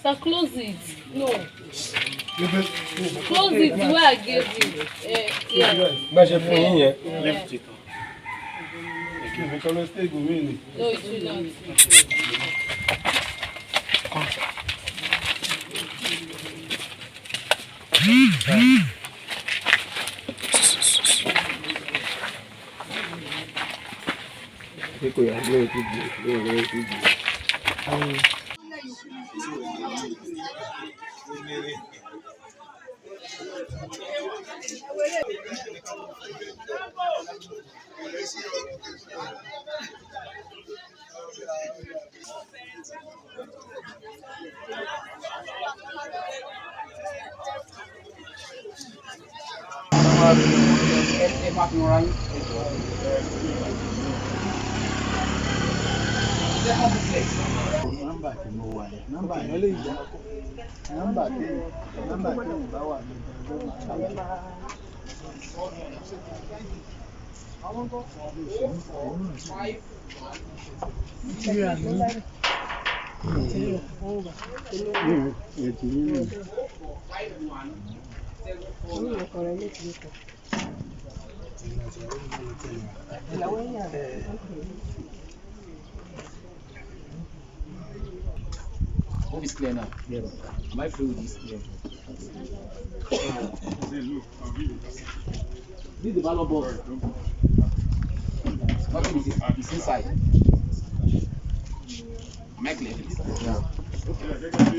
So close it. No. Close it the way I gave you. Yeah. Lift it up. No, it will not. Hope it's clear now. Yeah. Am I free with this? Yeah. This is the ballot box. What is it? It's inside. Am I clear? Yeah.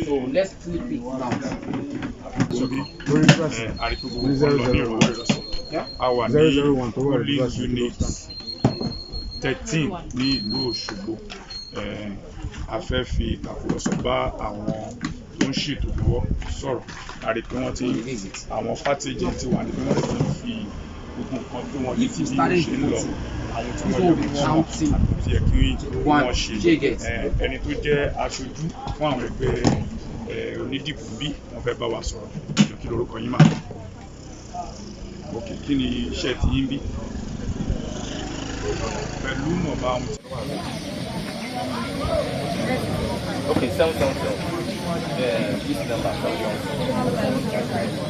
So let's flip it now. Our polling unit 13 ní ìlú Òṣogbo. A fẹ́ fi ìtàkùrọ̀sọ bá àwọn tó ń ṣètò lọ́wọ́ sọ̀rọ̀. A rí pé wọ́n ti àwọn fátìjì ti wà níbi wọ́n ti fi gbogbo nǹkan tó wọ́n ti bí ó ṣe ń lọ. Àwọn tí wọ́n yọ kí wọ́n àti yẹ kí wọ́n ṣe. Ẹni tó jẹ́ aṣojú fún àwọn ẹgbẹ́ onídìbò bí wọ́n fẹ́ bá wa sọ̀rọ̀. Kí lorúkọ yín máa? Ok, kí ni iṣẹ́ tí yín bí? Pẹ̀lú mọ̀ọ́bá wọn ti wà lọ. Okay, 777. This number 777.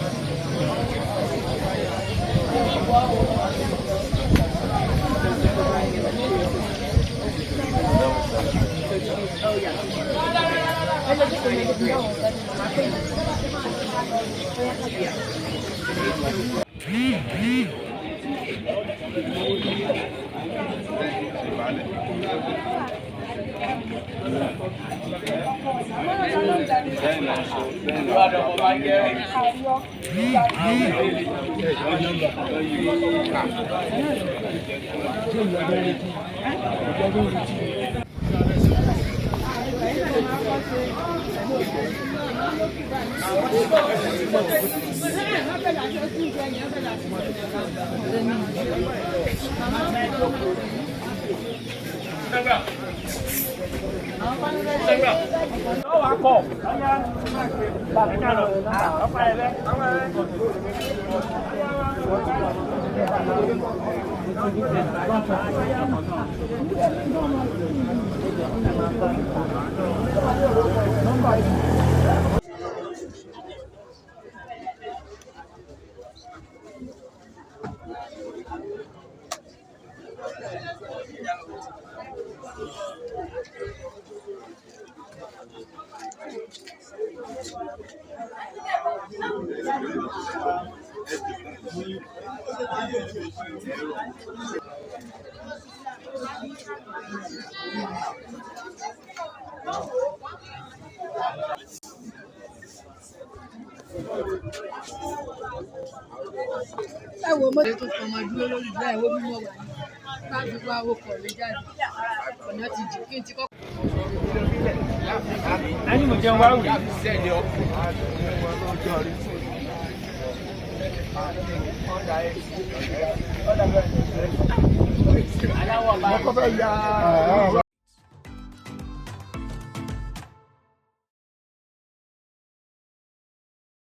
Wo mọ́tò tó fọmọ dúró lórí bẹ́ẹ̀ wo mímọ́ wà ní láti wá ọkọ̀ rẹ̀ jáde ọ̀nà ti jì kí n ti kọ́. ẹni mo jẹun wá wù. aláwọ̀ bá